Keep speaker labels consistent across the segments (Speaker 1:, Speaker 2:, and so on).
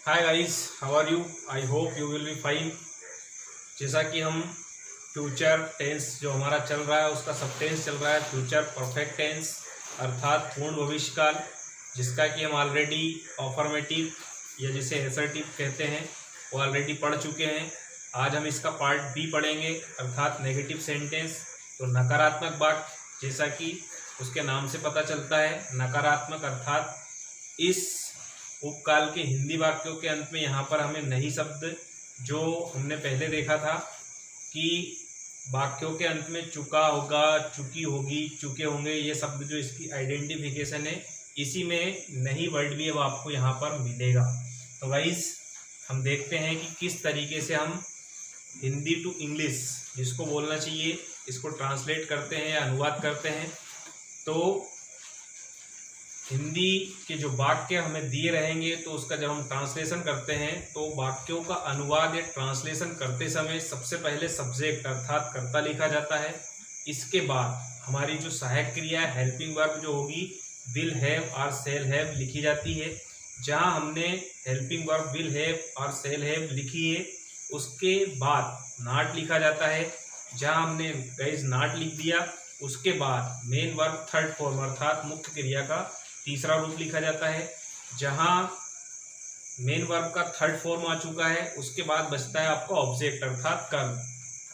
Speaker 1: Hi guys, how are you? I hope you will be fine. जैसा कि हम future tense जो हमारा चल रहा है उसका सब टेंस चल रहा है फ्यूचर परफेक्ट टेंस अर्थात पूर्ण भविष्यकाल, जिसका कि हम ऑलरेडी अफर्मेटिव या जिसे एसर्टिव कहते हैं वो ऑलरेडी पढ़ चुके हैं। आज हम इसका पार्ट बी पढ़ेंगे अर्थात नेगेटिव सेंटेंस। तो नकारात्मक वाक्य, जैसा कि उसके नाम से पता चलता है, नकारात्मक अर्थात इस उपकाल के हिंदी वाक्यों के अंत में यहाँ पर हमें नहीं शब्द जो हमने पहले देखा था कि वाक्यों के अंत में चुका होगा, चुकी होगी, चुके होंगे, ये शब्द जो इसकी आइडेंटिफिकेशन है, इसी में नहीं वर्ड भी अब आपको यहाँ पर मिलेगा। तो गाइस हम देखते हैं कि किस तरीके से हम हिंदी टू इंग्लिश जिसको बोलना चाहिए इसको ट्रांसलेट करते हैं या अनुवाद करते हैं। तो हिंदी के जो वाक्य हमें दिए रहेंगे तो उसका जब हम ट्रांसलेशन करते हैं तो वाक्यों का अनुवाद या ट्रांसलेशन करते समय सबसे पहले सब्जेक्ट अर्थात कर्ता लिखा जाता है। इसके बाद हमारी जो सहायक क्रिया है हेल्पिंग वर्ब जो होगी विल हैव और शैल हैव लिखी जाती है। जहां हमने हेल्पिंग वर्ब विल हैव और शैल हैव लिखी है उसके बाद नॉट लिखा जाता है। जहां हमने गाइस नॉट लिख दिया उसके बाद मेन वर्ब थर्ड फॉर्म अर्थात मुख्य क्रिया का तीसरा रूप लिखा जाता है। जहां मेन वर्ब का थर्ड फॉर्म आ चुका है उसके बाद बचता है आपका ऑब्जेक्ट अर्थात कर्म।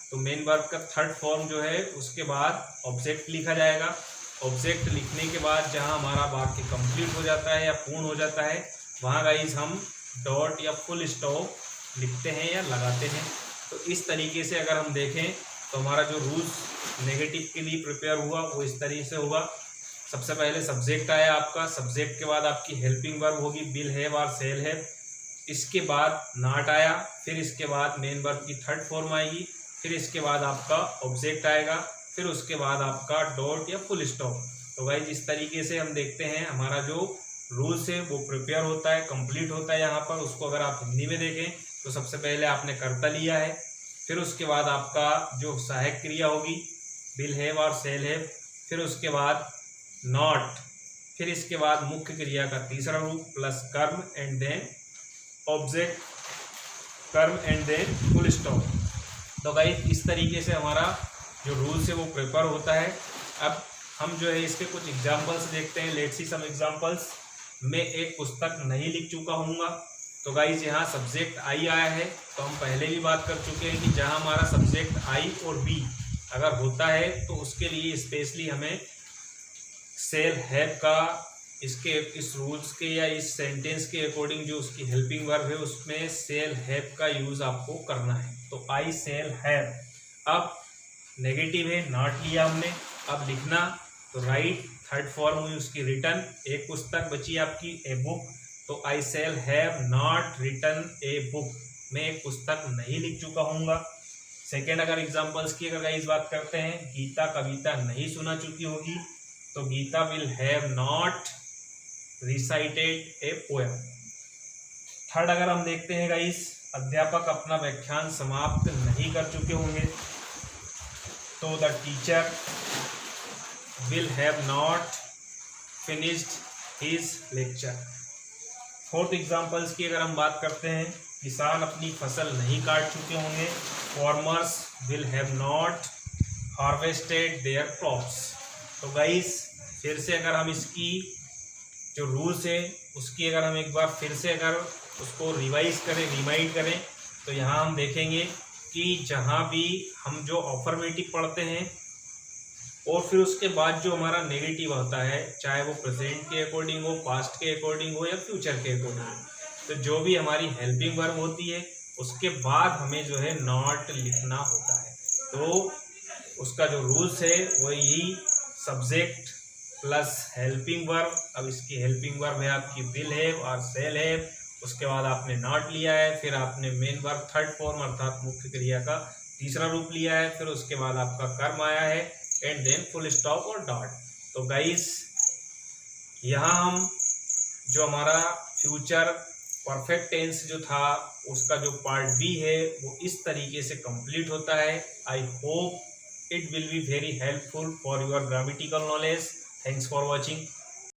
Speaker 1: तो मेन वर्ब का थर्ड फॉर्म जो है उसके बाद ऑब्जेक्ट लिखा जाएगा। ऑब्जेक्ट लिखने के बाद जहां हमारा वाक्य कंप्लीट हो जाता है या पूर्ण हो जाता है वहां गाइस हम डॉट या फुल स्टॉप लिखते हैं या लगाते हैं। तो इस तरीके से अगर हम देखें तो हमारा जो रूल्स नेगेटिव के लिए प्रिपेयर हुआ वो इस तरीके से होगा। सबसे पहले सब्जेक्ट आया आपका, सब्जेक्ट के बाद आपकी हेल्पिंग वर्ब होगी विल हैव और शैल हैव। इसके बाद नॉट आया, फिर इसके बाद मेन वर्ब की थर्ड फॉर्म आएगी, फिर इसके बाद आपका ऑब्जेक्ट आएगा, फिर उसके बाद आपका डॉट या फुल स्टॉप। तो गाइस इस तरीके से हम देखते हैं हमारा जो रूल्स है वो प्रिपेयर होता है, कंप्लीट होता है। यहाँ पर उसको अगर आप हिंदी में देखें तो सबसे पहले आपने कर्ता लिया है, फिर उसके बाद आपका जो सहायक क्रिया होगी विल हैव और शैल हैव, फिर उसके बाद नॉट, फिर इसके बाद मुख्य क्रिया का तीसरा रूप प्लस कर्म एंड देन ऑब्जेक्ट, कर्म एंड देन फुल स्टॉप। तो गाइस इस तरीके से हमारा जो रूल्स है वो प्रिपेयर होता है। अब हम जो है इसके कुछ एग्जांपल्स देखते हैं। Let's see some examples. मैं एक पुस्तक नहीं लिख चुका हूँगा। तो गाइस यहाँ सब्जेक्ट आई आया है, तो हम पहले भी बात कर चुके हैं कि जहाँ हमारा सब्जेक्ट आई और बी अगर होता है तो उसके लिए स्पेशली हमें शैल हैव का इसके इस रूल्स के या इस सेंटेंस के अकॉर्डिंग जो उसकी हेल्पिंग वर्ब है उसमें शैल हैव का यूज आपको करना है। तो आई शैल हैव। अब नेगेटिव है, नॉट लिया हमने, अब लिखना तो राइट थर्ड फॉर्म हुई उसकी रिटन। एक पुस्तक बची आपकी ए बुक, तो I shall have not written a book. मैं एक पुस्तक नहीं लिख चुका हूँगा। सेकेंड अगर एग्जाम्पल्स की अगर इस बात करते हैं, गीता कविता नहीं सुना चुकी होगी, तो Geeta will have not recited a poem. Third अगर हम देखते हैं गाइस, अध्यापक अपना व्याख्यान समाप्त नहीं कर चुके होंगे, तो the teacher will have not finished his lecture. Fourth examples की अगर हम बात करते हैं, किसान अपनी फसल नहीं काट चुके होंगे, farmers will have not harvested there crops. तो गाइस फिर से अगर हम इसकी जो रूल्स है उसकी अगर हम एक बार फिर से अगर उसको रिवाइज करें, रिमाइंड करें, तो यहाँ हम देखेंगे कि जहाँ भी हम जो अफर्मेटिव पढ़ते हैं और फिर उसके बाद जो हमारा नेगेटिव होता है, चाहे वो प्रेजेंट के अकॉर्डिंग हो, पास्ट के अकॉर्डिंग हो या फ्यूचर के अकॉर्डिंग हो, तो जो भी हमारी हेल्पिंग वर्ब होती है उसके बाद हमें जो है नॉट लिखना होता है। तो उसका जो रूल्स है वो यही सब्जेक्ट प्लस हेल्पिंग वर्ब। अब इसकी हेल्पिंग वर्ब है आपकी विल हैव और शैल हैव, उसके बाद आपने नॉट लिया है, फिर आपने मेन वर्ब थर्ड फॉर्म अर्थात मुख्य क्रिया का तीसरा रूप लिया है, फिर उसके बाद आपका कर्म आया है एंड देन फुल स्टॉप और डॉट। तो गाइस यहाँ हम जो हमारा फ्यूचर परफेक्ट टेंस जो था उसका जो पार्ट बी है वो इस तरीके से कंप्लीट होता है। I hope it will be very helpful for your grammatical knowledge. Thanks for watching.